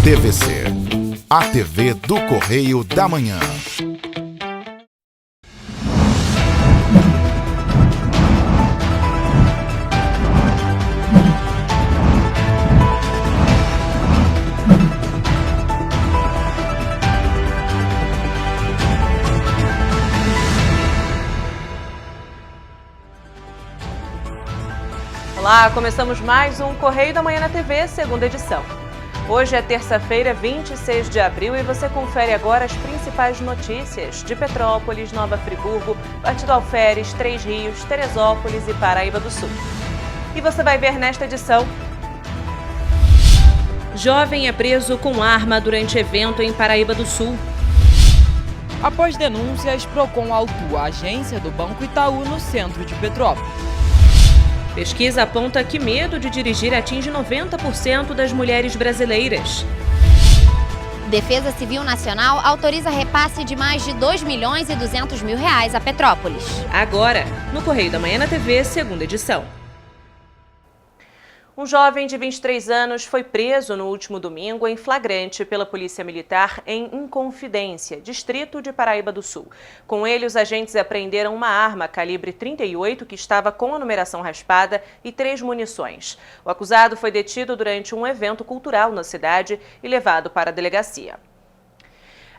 TVC, a TV do Correio da Manhã. Olá, começamos mais um Correio da Manhã na TV, segunda edição. Hoje é terça-feira, 26 de abril, e você confere agora as principais notícias de Petrópolis, Nova Friburgo, Partido Alferes, Três Rios, Teresópolis e Paraíba do Sul. E você vai ver nesta edição: jovem é preso com arma durante evento em Paraíba do Sul. Após denúncias, Procon autua a agência do Banco Itaú no centro de Petrópolis. Pesquisa aponta que medo de dirigir atinge 90% das mulheres brasileiras. Defesa Civil Nacional autoriza repasse de mais de R$2.200.000 a Petrópolis. Agora, no Correio da Manhã na TV, segunda edição. Um jovem de 23 anos foi preso no último domingo em flagrante pela Polícia Militar em Inconfidência, distrito de Paraíba do Sul. Com ele, os agentes apreenderam uma arma calibre 38 que estava com a numeração raspada e 3 munições. O acusado foi detido durante um evento cultural na cidade e levado para a delegacia.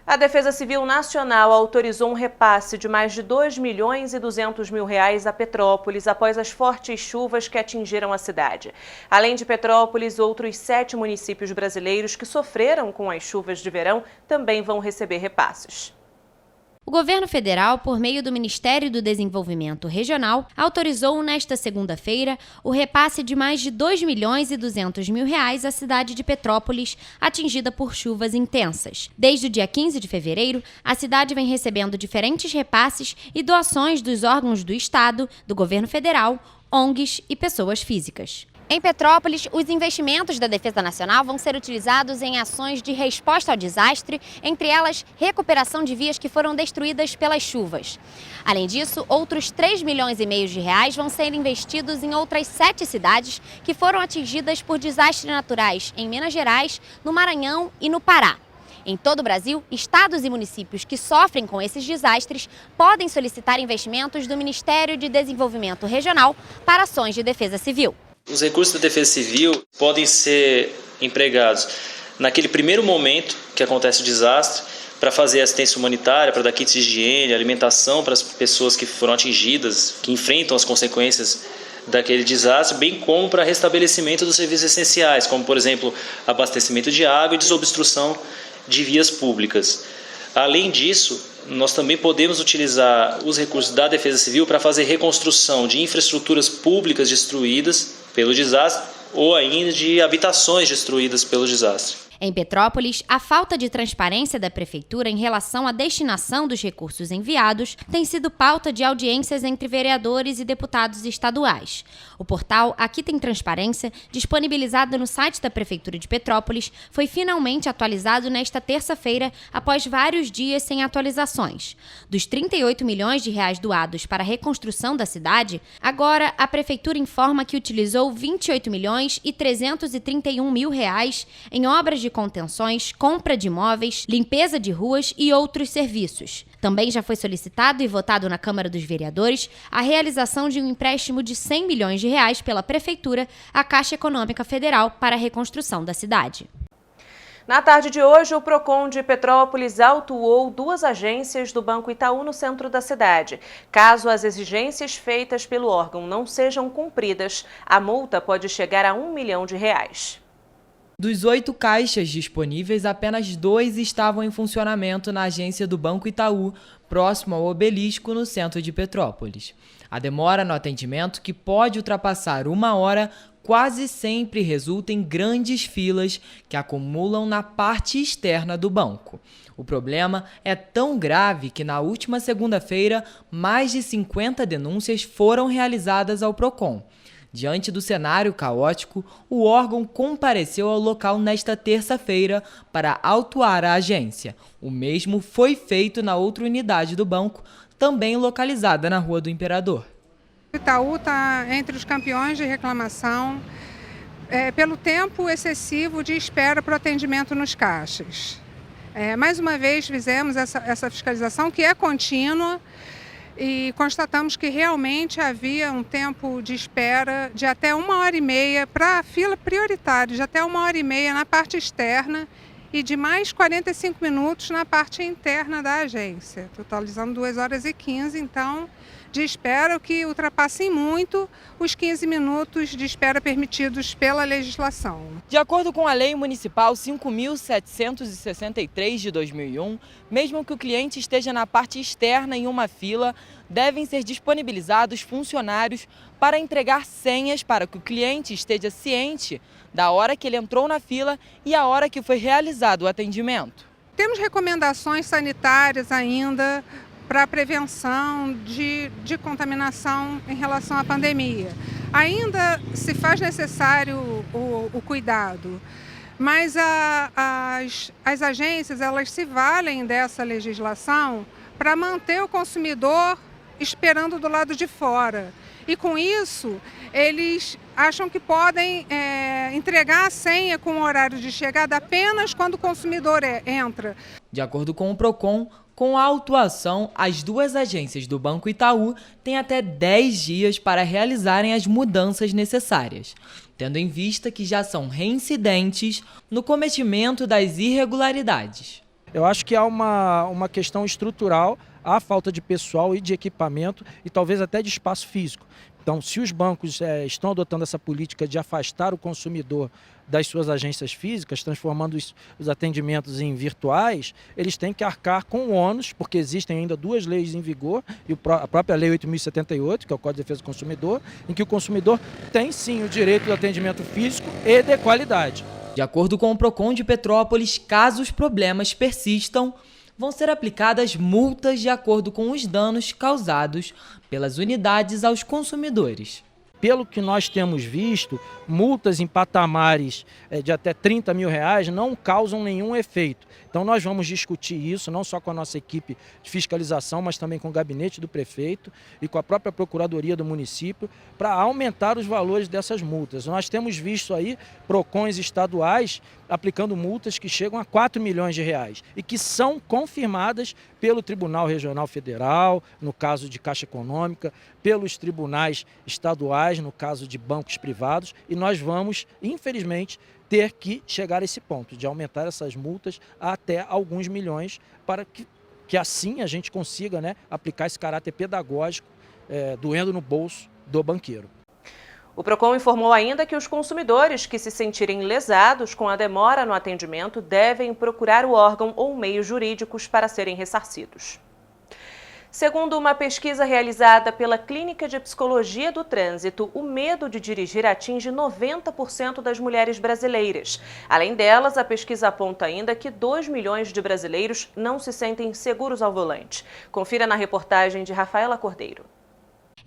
A Defesa Civil Nacional autorizou um repasse de mais de R$2.200.000 a Petrópolis após as fortes chuvas que atingiram a cidade. Além de Petrópolis, outros 7 municípios brasileiros que sofreram com as chuvas de verão também vão receber repasses. O governo federal, por meio do Ministério do Desenvolvimento Regional, autorizou nesta segunda-feira o repasse de mais de R$2.200.000 à cidade de Petrópolis, atingida por chuvas intensas. Desde o dia 15 de fevereiro, a cidade vem recebendo diferentes repasses e doações dos órgãos do Estado, do governo federal, ONGs e pessoas físicas. Em Petrópolis, os investimentos da Defesa Nacional vão ser utilizados em ações de resposta ao desastre, entre elas recuperação de vias que foram destruídas pelas chuvas. Além disso, outros R$3,5 milhões vão ser investidos em outras 7 cidades que foram atingidas por desastres naturais em Minas Gerais, no Maranhão e no Pará. Em todo o Brasil, estados e municípios que sofrem com esses desastres podem solicitar investimentos do Ministério de Desenvolvimento Regional para ações de defesa civil. Os recursos da Defesa Civil podem ser empregados naquele primeiro momento que acontece o desastre para fazer assistência humanitária, para dar kits de higiene, alimentação para as pessoas que foram atingidas, que enfrentam as consequências daquele desastre, bem como para restabelecimento dos serviços essenciais, como, por exemplo, abastecimento de água e desobstrução de vias públicas. Além disso, nós também podemos utilizar os recursos da Defesa Civil para fazer reconstrução de infraestruturas públicas destruídas pelo desastre ou ainda de habitações destruídas pelo desastre. Em Petrópolis, a falta de transparência da Prefeitura em relação à destinação dos recursos enviados tem sido pauta de audiências entre vereadores e deputados estaduais. O portal Aqui Tem Transparência, disponibilizado no site da Prefeitura de Petrópolis, foi finalmente atualizado nesta terça-feira, após vários dias sem atualizações. Dos R$38 milhões doados para a reconstrução da cidade, agora a Prefeitura informa que utilizou R$28.331.000 em obras de contenções, compra de imóveis, limpeza de ruas e outros serviços. Também já foi solicitado e votado na Câmara dos Vereadores a realização de um empréstimo de R$100 milhões pela Prefeitura à Caixa Econômica Federal para a reconstrução da cidade. Na tarde de hoje, o Procon de Petrópolis autuou 2 agências do Banco Itaú no centro da cidade. Caso as exigências feitas pelo órgão não sejam cumpridas, a multa pode chegar a R$1 milhão. Dos 8 caixas disponíveis, apenas 2 estavam em funcionamento na agência do Banco Itaú, próximo ao Obelisco, no centro de Petrópolis. A demora no atendimento, que pode ultrapassar 1 hora, quase sempre resulta em grandes filas que acumulam na parte externa do banco. O problema é tão grave que na última segunda-feira, mais de 50 denúncias foram realizadas ao Procon. Diante do cenário caótico, o órgão compareceu ao local nesta terça-feira para autuar a agência. O mesmo foi feito na outra unidade do banco, também localizada na Rua do Imperador. O Itaú está entre os campeões de reclamação pelo tempo excessivo de espera para o atendimento nos caixas. Mais uma vez fizemos essa fiscalização, que é contínua, e constatamos que realmente havia um tempo de espera de até 1h30 para a fila prioritária, de até 1h30 na parte externa e de mais 45 minutos na parte interna da agência, totalizando 2h15, então, de espera, o que ultrapassa em muito os 15 minutos de espera permitidos pela legislação. De acordo com a Lei Municipal 5.763 de 2001, mesmo que o cliente esteja na parte externa em uma fila, devem ser disponibilizados funcionários para entregar senhas para que o cliente esteja ciente da hora que ele entrou na fila e a hora que foi realizado o atendimento. Temos recomendações sanitárias ainda para a prevenção de contaminação em relação à pandemia. Ainda se faz necessário o cuidado, mas as agências elas se valem dessa legislação para manter o consumidor esperando do lado de fora. E com isso, eles acham que podem entregar a senha com o horário de chegada apenas quando o consumidor entra. De acordo com o Procon, com a autuação, as duas agências do Banco Itaú têm até 10 dias para realizarem as mudanças necessárias, tendo em vista que já são reincidentes no cometimento das irregularidades. Eu acho que há uma questão estrutural, há falta de pessoal e de equipamento e talvez até de espaço físico. Então, se os bancos estão adotando essa política de afastar o consumidor das suas agências físicas, transformando os atendimentos em virtuais, eles têm que arcar com o ônus, porque existem ainda duas leis em vigor, e a própria Lei 8.078, que é o Código de Defesa do Consumidor, em que o consumidor tem sim o direito do atendimento físico e de qualidade. De acordo com o Procon de Petrópolis, caso os problemas persistam, vão ser aplicadas multas de acordo com os danos causados pelas unidades aos consumidores. Pelo que nós temos visto, multas em patamares de até R$30 mil não causam nenhum efeito. Então nós vamos discutir isso, não só com a nossa equipe de fiscalização, mas também com o gabinete do prefeito e com a própria procuradoria do município, para aumentar os valores dessas multas. Nós temos visto aí PROCONs estaduais aplicando multas que chegam a R$4 milhões e que são confirmadas pelo Tribunal Regional Federal, no caso de Caixa Econômica, pelos tribunais estaduais, no caso de bancos privados, e nós vamos, infelizmente, ter que chegar a esse ponto, de aumentar essas multas até alguns milhões, para que assim a gente consiga, aplicar esse caráter pedagógico, doendo no bolso do banqueiro. O Procon informou ainda que os consumidores que se sentirem lesados com a demora no atendimento devem procurar o órgão ou meios jurídicos para serem ressarcidos. Segundo uma pesquisa realizada pela Clínica de Psicologia do Trânsito, o medo de dirigir atinge 90% das mulheres brasileiras. Além delas, a pesquisa aponta ainda que 2 milhões de brasileiros não se sentem seguros ao volante. Confira na reportagem de Rafaela Cordeiro.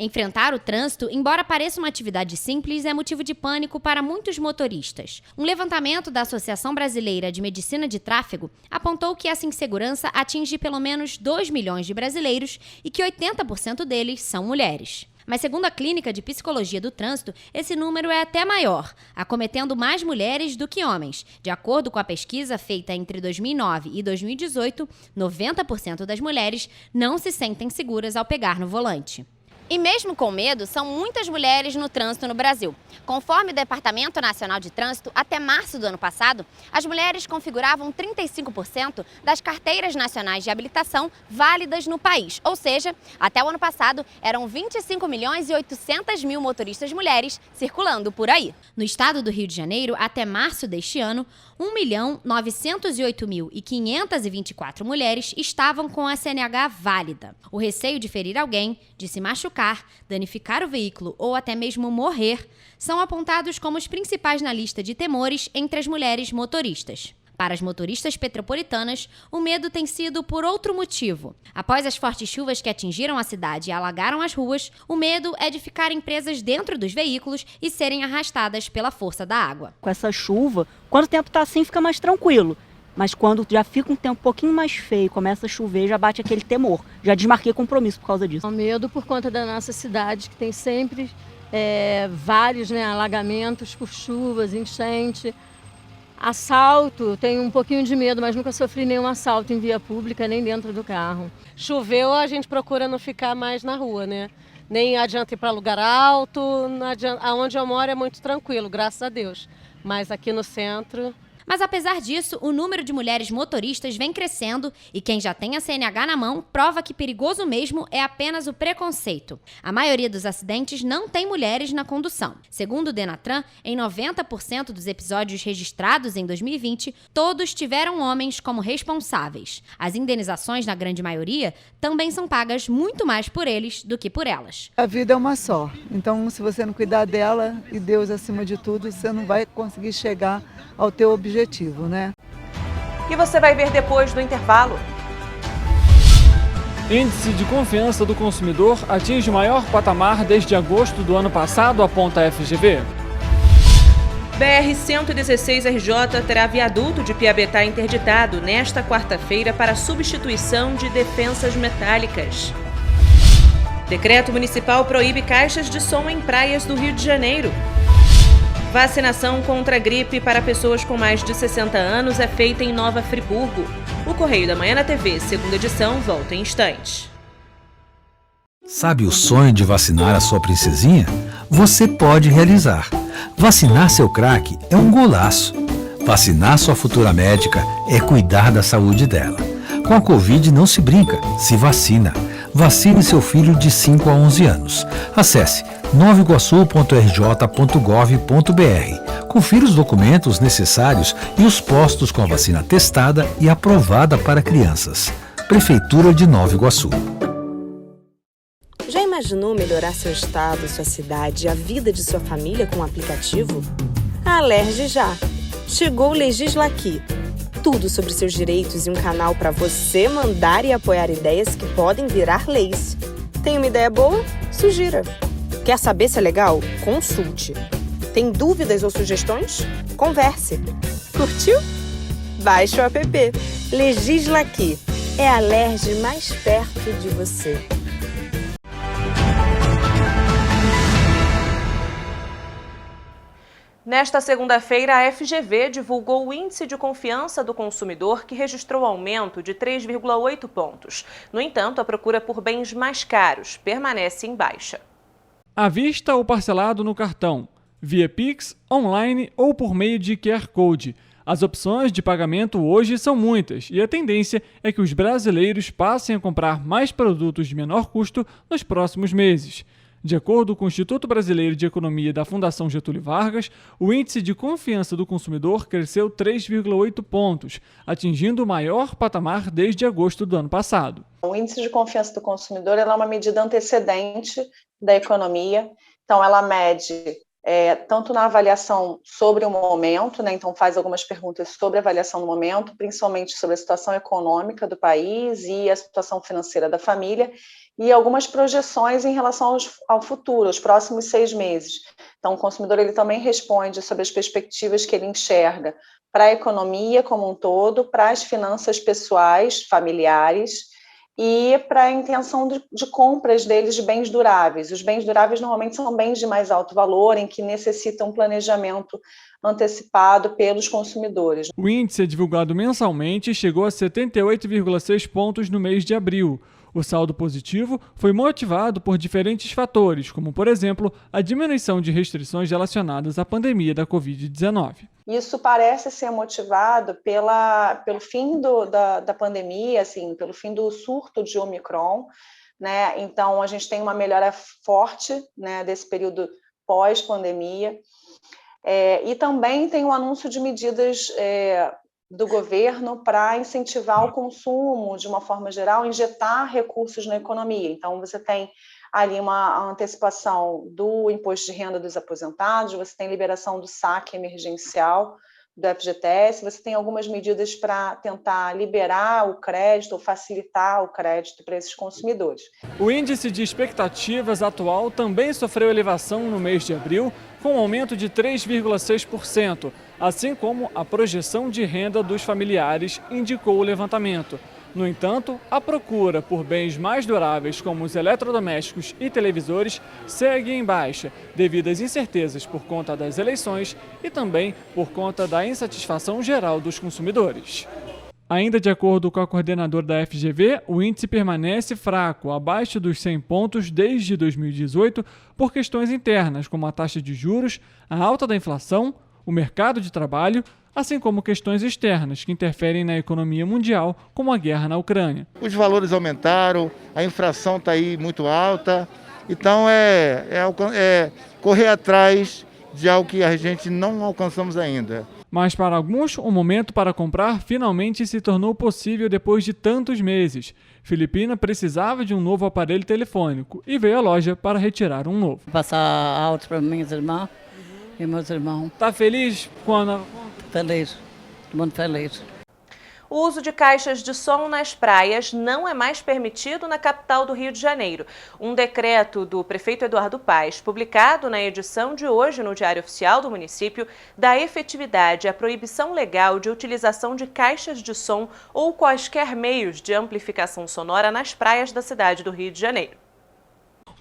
Enfrentar o trânsito, embora pareça uma atividade simples, é motivo de pânico para muitos motoristas. Um levantamento da Associação Brasileira de Medicina de Tráfego apontou que essa insegurança atinge pelo menos 2 milhões de brasileiros e que 80% deles são mulheres. Mas segundo a Clínica de Psicologia do Trânsito, esse número é até maior, acometendo mais mulheres do que homens. De acordo com a pesquisa feita entre 2009 e 2018, 90% das mulheres não se sentem seguras ao pegar no volante. E mesmo com medo, são muitas mulheres no trânsito no Brasil. Conforme o Departamento Nacional de Trânsito, até março do ano passado, as mulheres configuravam 35% das carteiras nacionais de habilitação válidas no país. Ou seja, até o ano passado, eram 25.800.000 motoristas mulheres circulando por aí. No estado do Rio de Janeiro, até março deste ano, 1.908.524 mulheres estavam com a CNH válida. O receio de ferir alguém, de se machucar, danificar o veículo ou até mesmo morrer, são apontados como os principais na lista de temores entre as mulheres motoristas. Para as motoristas petropolitanas, o medo tem sido por outro motivo. Após as fortes chuvas que atingiram a cidade e alagaram as ruas, o medo é de ficarem presas dentro dos veículos e serem arrastadas pela força da água. Com essa chuva, quando o tempo está assim, fica mais tranquilo. Mas quando já fica um tempo um pouquinho mais feio, começa a chover, já bate aquele temor. Já desmarquei compromisso por causa disso. O medo por conta da nossa cidade, que tem sempre vários, né, alagamentos por chuvas, enchente. Assalto, tenho um pouquinho de medo, mas nunca sofri nenhum assalto em via pública, nem dentro do carro. Choveu, a gente procura não ficar mais na rua, né? Nem adianta ir para lugar alto, aonde eu moro é muito tranquilo, graças a Deus. Mas aqui no centro... Mas apesar disso, o número de mulheres motoristas vem crescendo e quem já tem a CNH na mão prova que perigoso mesmo é apenas o preconceito. A maioria dos acidentes não tem mulheres na condução. Segundo o Denatran, em 90% dos episódios registrados em 2020, todos tiveram homens como responsáveis. As indenizações, na grande maioria, também são pagas muito mais por eles do que por elas. A vida é uma só, então se você não cuidar dela e Deus acima de tudo, você não vai conseguir chegar ao teu objetivo, né? E você vai ver depois do intervalo. Índice de confiança do consumidor atinge o maior patamar desde agosto do ano passado, aponta a FGV. BR-116 RJ terá viaduto de Piabetá interditado nesta quarta-feira para substituição de defensas metálicas. Decreto municipal proíbe caixas de som em praias do Rio de Janeiro. Vacinação contra a gripe para pessoas com mais de 60 anos é feita em Nova Friburgo. O Correio da Manhã na TV, segunda edição, volta em instantes. Sabe o sonho de vacinar a sua princesinha? Você pode realizar. Vacinar seu craque é um golaço. Vacinar sua futura médica é cuidar da saúde dela. Com a Covid não se brinca, se vacina. Vacine seu filho de 5 a 11 anos. Acesse novaiguaçu.rj.gov.br. Confira os documentos necessários e os postos com a vacina testada e aprovada para crianças. Prefeitura de Nova Iguaçu. Já imaginou melhorar seu estado, sua cidade e a vida de sua família com o aplicativo? A Alerj já! Chegou o Legisla Aqui. Tudo sobre seus direitos e um canal para você mandar e apoiar ideias que podem virar leis. Tem uma ideia boa? Sugira. Quer saber se é legal? Consulte. Tem dúvidas ou sugestões? Converse. Curtiu? Baixe o app. Legisla Aqui. É a Alerj mais perto de você. Nesta segunda-feira, a FGV divulgou o Índice de Confiança do Consumidor, que registrou aumento de 3,8 pontos. No entanto, a procura por bens mais caros permanece em baixa. À vista ou parcelado no cartão, via Pix, online ou por meio de QR Code. As opções de pagamento hoje são muitas e a tendência é que os brasileiros passem a comprar mais produtos de menor custo nos próximos meses. De acordo com o Instituto Brasileiro de Economia da Fundação Getúlio Vargas, o índice de confiança do consumidor cresceu 3,8 pontos, atingindo o maior patamar desde agosto do ano passado. O índice de confiança do consumidor é uma medida antecedente da economia, então ela mede tanto na avaliação sobre o momento, né? Então faz algumas perguntas sobre a avaliação do momento, principalmente sobre a situação econômica do país e a situação financeira da família, e algumas projeções em relação ao futuro, aos próximos 6 meses. Então, o consumidor ele também responde sobre as perspectivas que ele enxerga para a economia como um todo, para as finanças pessoais, familiares, e para a intenção de compras deles de bens duráveis. Os bens duráveis normalmente são bens de mais alto valor, em que necessitam um planejamento antecipado pelos consumidores. O índice divulgado mensalmente chegou a 78,6 pontos no mês de abril. O saldo positivo foi motivado por diferentes fatores, como, por exemplo, a diminuição de restrições relacionadas à pandemia da Covid-19. Isso parece ser motivado pelo fim da pandemia, assim, pelo fim do surto de Omicron, né? Então, a gente tem uma melhora forte, né, desse período pós-pandemia. E também tem um anúncio de medidas do governo para incentivar o consumo, de uma forma geral, injetar recursos na economia. Então, você tem ali uma antecipação do imposto de renda dos aposentados, você tem liberação do saque emergencial do FGTS, você tem algumas medidas para tentar liberar o crédito ou facilitar o crédito para esses consumidores. O índice de expectativas atual também sofreu elevação no mês de abril, com um aumento de 3,6%, assim como a projeção de renda dos familiares indicou o levantamento. No entanto, a procura por bens mais duráveis como os eletrodomésticos e televisores segue em baixa, devido às incertezas por conta das eleições e também por conta da insatisfação geral dos consumidores. Ainda de acordo com a coordenadora da FGV, o índice permanece fraco, abaixo dos 100 pontos desde 2018, por questões internas, como a taxa de juros, a alta da inflação, o mercado de trabalho, assim como questões externas que interferem na economia mundial, como a guerra na Ucrânia. Os valores aumentaram, a inflação está aí muito alta, então é correr atrás de algo que a gente não alcançamos ainda. Mas para alguns, o momento para comprar finalmente se tornou possível depois de tantos meses. Filipina precisava de um novo aparelho telefônico e veio à loja para retirar um novo. Passar alto para minhas irmãs e meus irmãos. Está feliz quando... Feliz, muito feliz. O uso de caixas de som nas praias não é mais permitido na capital do Rio de Janeiro. Um decreto do prefeito Eduardo Paes, publicado na edição de hoje no Diário Oficial do município, dá efetividade à proibição legal de utilização de caixas de som ou quaisquer meios de amplificação sonora nas praias da cidade do Rio de Janeiro.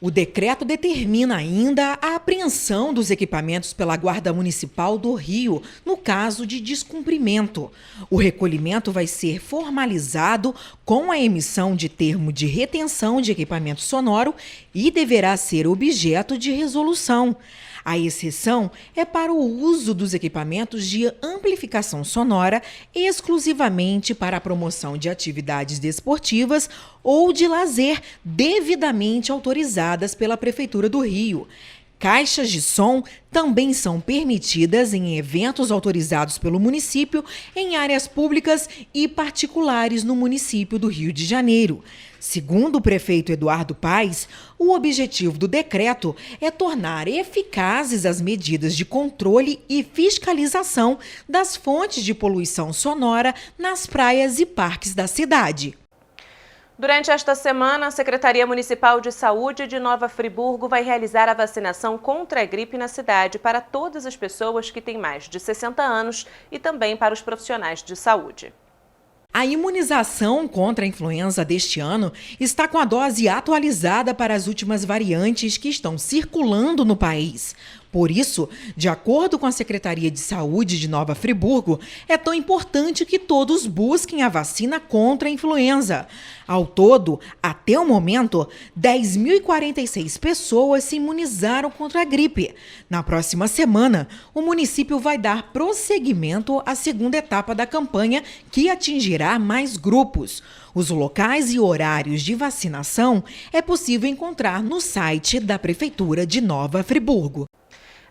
O decreto determina ainda a apreensão dos equipamentos pela Guarda Municipal do Rio, no caso de descumprimento. O recolhimento vai ser formalizado com a emissão de termo de retenção de equipamento sonoro e deverá ser objeto de resolução. A exceção é para o uso dos equipamentos de amplificação sonora exclusivamente para a promoção de atividades desportivas ou de lazer devidamente autorizadas pela Prefeitura do Rio. Caixas de som também são permitidas em eventos autorizados pelo município, em áreas públicas e particulares no município do Rio de Janeiro. Segundo o prefeito Eduardo Paes, o objetivo do decreto é tornar eficazes as medidas de controle e fiscalização das fontes de poluição sonora nas praias e parques da cidade. Durante esta semana, a Secretaria Municipal de Saúde de Nova Friburgo vai realizar a vacinação contra a gripe na cidade para todas as pessoas que têm mais de 60 anos e também para os profissionais de saúde. A imunização contra a influenza deste ano está com a dose atualizada para as últimas variantes que estão circulando no país. Por isso, de acordo com a Secretaria de Saúde de Nova Friburgo, é tão importante que todos busquem a vacina contra a influenza. Ao todo, até o momento, 10.046 pessoas se imunizaram contra a gripe. Na próxima semana, o município vai dar prosseguimento à segunda etapa da campanha, que atingirá mais grupos. Os locais e horários de vacinação é possível encontrar no site da Prefeitura de Nova Friburgo.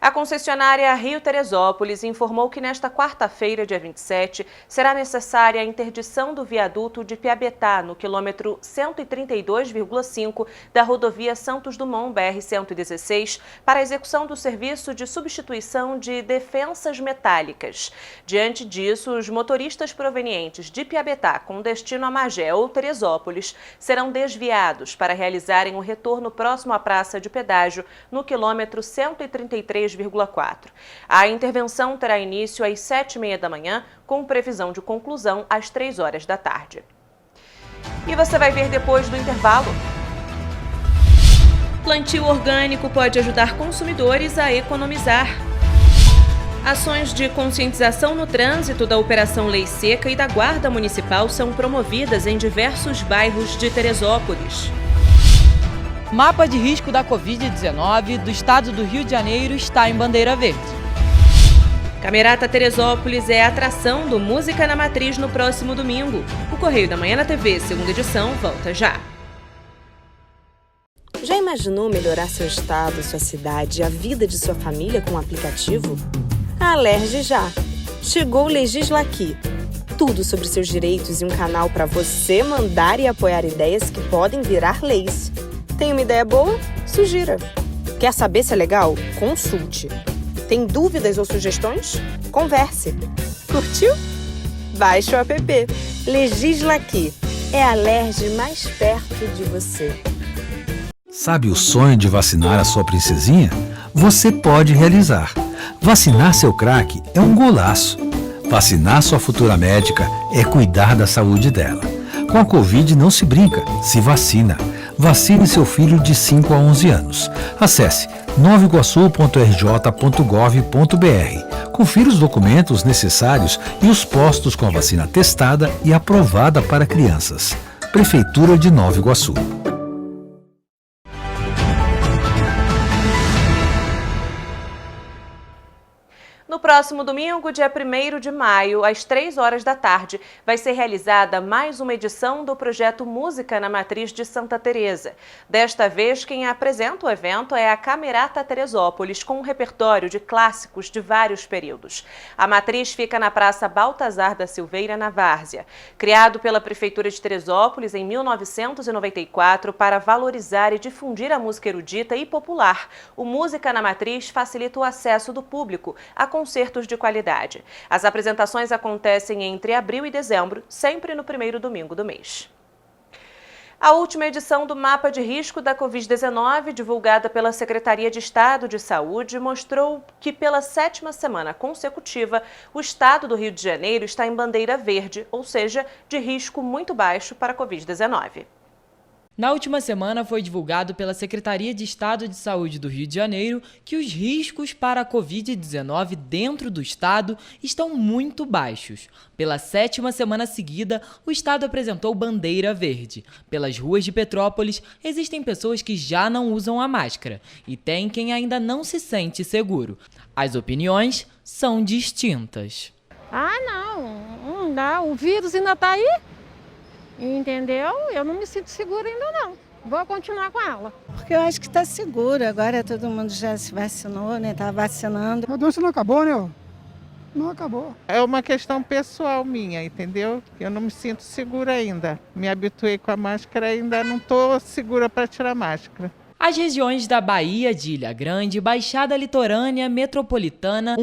A concessionária Rio Teresópolis informou que nesta quarta-feira, dia 27, será necessária a interdição do viaduto de Piabetá, no quilômetro 132,5 da rodovia Santos Dumont BR-116, para a execução do serviço de substituição de defensas metálicas. Diante disso, os motoristas provenientes de Piabetá com destino a Magé ou Teresópolis serão desviados para realizarem o retorno próximo à praça de pedágio, no quilômetro 133,4. A intervenção terá início às 7h30 da manhã, com previsão de conclusão às 3 horas da tarde. E você vai ver depois do intervalo. Plantio orgânico pode ajudar consumidores a economizar. Ações de conscientização no trânsito da Operação Lei Seca e da Guarda Municipal são promovidas em diversos bairros de Teresópolis. Mapa de risco da Covid-19 do estado do Rio de Janeiro está em bandeira verde. Camerata Teresópolis é a atração do Música na Matriz no próximo domingo. O Correio da Manhã na TV, segunda edição, volta já. Já imaginou melhorar seu estado, sua cidade e a vida de sua família com um aplicativo? A Alerj já! Chegou o Legisla Aqui. Tudo sobre seus direitos e um canal para você mandar e apoiar ideias que podem virar leis. Tem uma ideia boa? Sugira. Quer saber se é legal? Consulte. Tem dúvidas ou sugestões? Converse. Curtiu? Baixe o app. Legisla Aqui. É a Alerj mais perto de você. Sabe o sonho de vacinar a sua princesinha? Você pode realizar. Vacinar seu craque é um golaço. Vacinar sua futura médica é cuidar da saúde dela. Com a Covid não se brinca, se vacina. Vacine seu filho de 5 a 11 anos. Acesse novaiguaçu.rj.gov.br. Confira os documentos necessários e os postos com a vacina testada e aprovada para crianças. Prefeitura de Nova Iguaçu. No próximo domingo, dia 1º de maio, às 3 horas da tarde, vai ser realizada mais uma edição do projeto Música na Matriz de Santa Teresa. Desta vez, quem apresenta o evento é a Camerata Teresópolis, com um repertório de clássicos de vários períodos. A matriz fica na Praça Baltazar da Silveira, na Várzea. Criado pela Prefeitura de Teresópolis em 1994 para valorizar e difundir a música erudita e popular, o Música na Matriz facilita o acesso do público a concertos de qualidade. As apresentações acontecem entre abril e dezembro, sempre no primeiro domingo do mês. A última edição do Mapa de Risco da Covid-19, divulgada pela Secretaria de Estado de Saúde, mostrou que pela 7ª semana consecutiva, o estado do Rio de Janeiro está em bandeira verde, ou seja, de risco muito baixo para a Covid-19. Na última semana foi divulgado pela Secretaria de Estado de Saúde do Rio de Janeiro que os riscos para a Covid-19 dentro do estado estão muito baixos. Pela 7ª semana seguida, o estado apresentou bandeira verde. Pelas ruas de Petrópolis, existem pessoas que já não usam a máscara e tem quem ainda não se sente seguro. As opiniões são distintas. Não dá. O vírus ainda está aí. Entendeu? Eu não me sinto segura ainda não. Vou continuar com ela. Porque eu acho que está seguro. Agora todo mundo já se vacinou, né? Está vacinando. A doença não acabou, né? Não acabou. É uma questão pessoal minha, entendeu? Eu não me sinto segura ainda. Me habituei com a máscara, ainda não estou segura para tirar a máscara. As regiões da Bahia, de Ilha Grande, Baixada Litorânea, Metropolitana,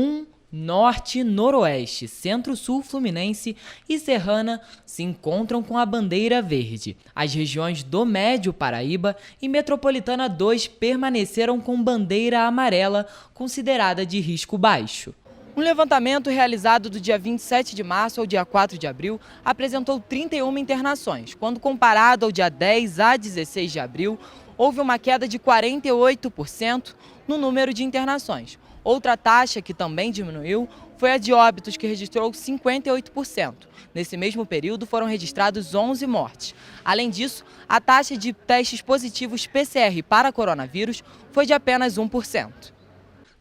Norte, Noroeste, Centro-Sul Fluminense e Serrana se encontram com a bandeira verde. As regiões do Médio Paraíba e Metropolitana 2 permaneceram com bandeira amarela, considerada de risco baixo. Um levantamento realizado do dia 27 de março ao dia 4 de abril apresentou 31 internações. Quando comparado ao dia 10 a 16 de abril, houve uma queda de 48% no número de internações. Outra taxa que também diminuiu foi a de óbitos, que registrou 58%. Nesse mesmo período foram registrados 11 mortes. Além disso, a taxa de testes positivos PCR para coronavírus foi de apenas 1%.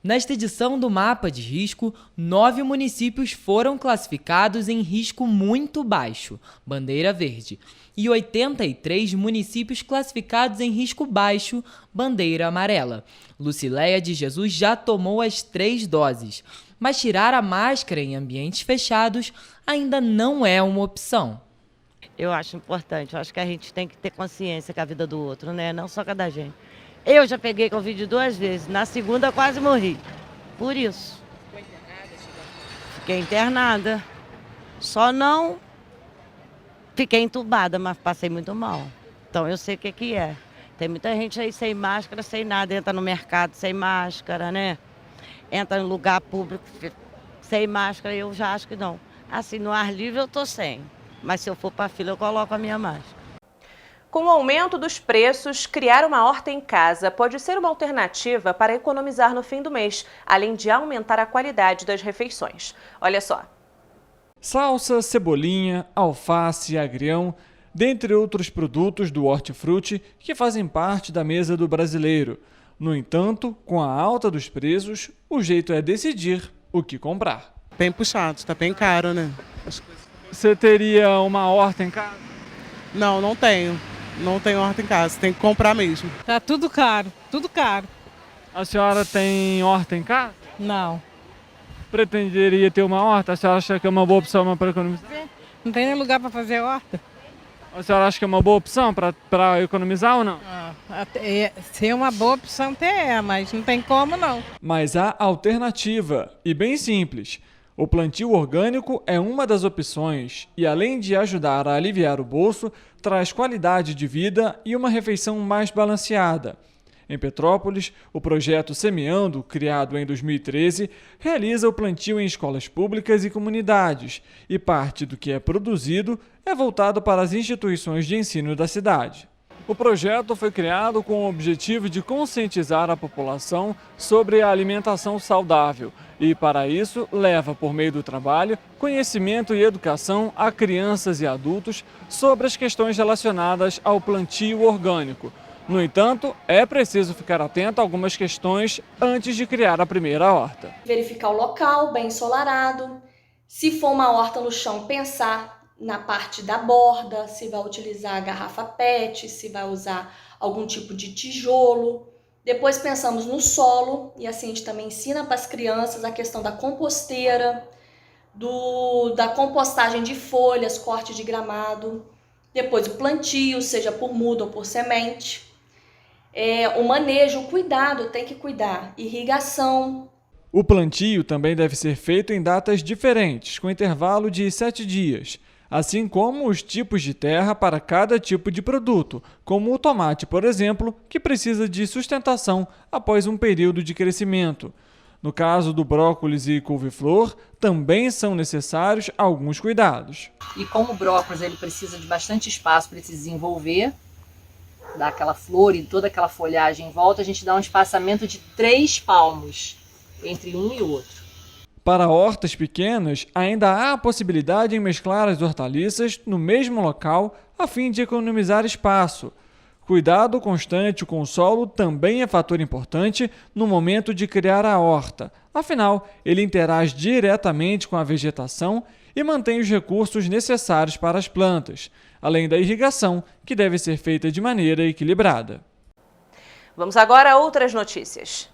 Nesta edição do Mapa de Risco, 9 municípios foram classificados em risco muito baixo, bandeira verde, e 83 municípios classificados em risco baixo, bandeira amarela. Lucileia de Jesus já tomou as 3 doses, mas tirar a máscara em ambientes fechados ainda não é uma opção. Eu acho importante, eu acho que a gente tem que ter consciência com a vida do outro, né? Não só com a da gente. Eu já peguei Covid 2 vezes, na segunda quase morri, por isso. Ficou internada? Fiquei internada, só não fiquei entubada, mas passei muito mal. Então eu sei o que é. Tem muita gente aí sem máscara, sem nada, entra no mercado sem máscara, né? Entra em lugar público sem máscara, eu já acho que não. Assim, no ar livre eu tô sem, mas se eu for para fila eu coloco a minha máscara. Com o aumento dos preços, criar uma horta em casa pode ser uma alternativa para economizar no fim do mês, além de aumentar a qualidade das refeições. Olha só. Salsa, cebolinha, alface, agrião, dentre outros produtos do hortifruti que fazem parte da mesa do brasileiro. No entanto, com a alta dos preços, o jeito é decidir o que comprar. Bem puxado, está bem caro, né? Você teria uma horta em casa? Não, não tenho. Não tenho horta em casa, tem que comprar mesmo. Tá tudo caro, tudo caro. A senhora tem horta em casa? Não. Pretenderia ter uma horta? A senhora acha que é uma boa opção para economizar? Não tem nem lugar para fazer horta. A senhora acha que é uma boa opção para economizar ou não? Ser uma boa opção até mas não tem como não. Mas há alternativa, e bem simples. O plantio orgânico é uma das opções e, além de ajudar a aliviar o bolso, traz qualidade de vida e uma refeição mais balanceada. Em Petrópolis, o projeto Semeando, criado em 2013, realiza o plantio em escolas públicas e comunidades, e parte do que é produzido é voltado para as instituições de ensino da cidade. O projeto foi criado com o objetivo de conscientizar a população sobre a alimentação saudável e, para isso, leva, por meio do trabalho, conhecimento e educação a crianças e adultos sobre as questões relacionadas ao plantio orgânico. No entanto, é preciso ficar atento a algumas questões antes de criar a primeira horta. Verificar o local, bem ensolarado. Se for uma horta no chão, pensar na parte da borda, se vai utilizar a garrafa PET, se vai usar algum tipo de tijolo. Depois pensamos no solo, e assim a gente também ensina para as crianças a questão da composteira, da compostagem de folhas, corte de gramado. Depois o plantio, seja por muda ou por semente. O manejo, o cuidado, tem que cuidar. Irrigação. O plantio também deve ser feito em datas diferentes, com intervalo de 7 dias. Assim como os tipos de terra para cada tipo de produto, como o tomate, por exemplo, que precisa de sustentação após um período de crescimento. No caso do brócolis e couve-flor, também são necessários alguns cuidados. E como o brócolis ele precisa de bastante espaço para se desenvolver, dar aquela flor e toda aquela folhagem em volta, a gente dá um espaçamento de 3 palmos entre um e outro. Para hortas pequenas, ainda há a possibilidade em mesclar as hortaliças no mesmo local a fim de economizar espaço. Cuidado constante com o solo também é fator importante no momento de criar a horta. Afinal, ele interage diretamente com a vegetação e mantém os recursos necessários para as plantas, além da irrigação, que deve ser feita de maneira equilibrada. Vamos agora a outras notícias.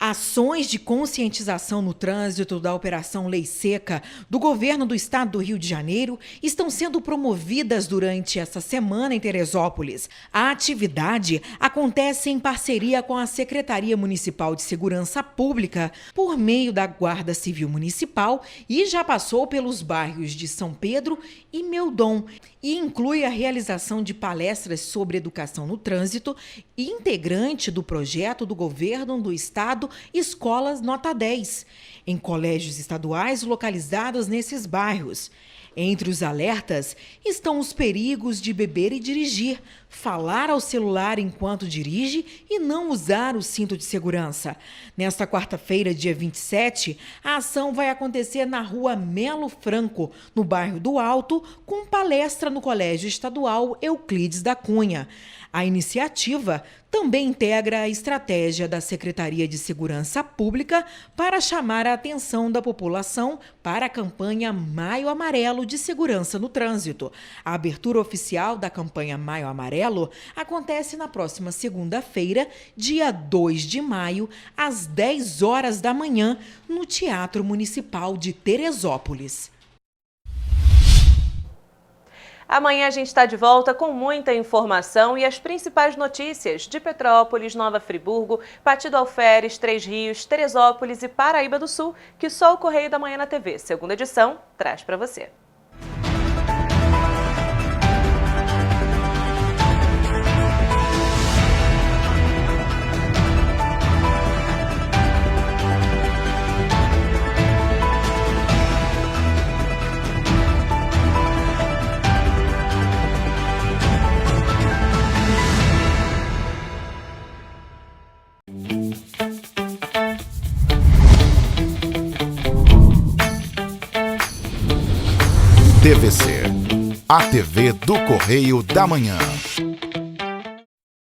Ações de conscientização no trânsito da Operação Lei Seca do governo do estado do Rio de Janeiro estão sendo promovidas durante essa semana em Teresópolis. A atividade acontece em parceria com a Secretaria Municipal de Segurança Pública por meio da Guarda Civil Municipal e já passou pelos bairros de São Pedro e Meudon e inclui a realização de palestras sobre educação no trânsito e integrante do projeto do governo do estado Escolas Nota 10, em colégios estaduais localizados nesses bairros. Entre os alertas estão os perigos de beber e dirigir, falar ao celular enquanto dirige e não usar o cinto de segurança. Nesta quarta-feira, dia 27, a ação vai acontecer na Rua Melo Franco, no bairro do Alto, com palestra no Colégio Estadual Euclides da Cunha. A iniciativa também integra a estratégia da Secretaria de Segurança Pública para chamar a atenção da população para a campanha Maio Amarelo de Segurança no Trânsito. A abertura oficial da campanha Maio Amarelo acontece na próxima segunda-feira, dia 2 de maio, às 10 horas da manhã, no Teatro Municipal de Teresópolis. Amanhã a gente está de volta com muita informação e as principais notícias de Petrópolis, Nova Friburgo, Partido Alferes, Três Rios, Teresópolis e Paraíba do Sul, que só o Correio da Manhã na TV, segunda edição, traz para você. TVC, a TV do Correio da Manhã.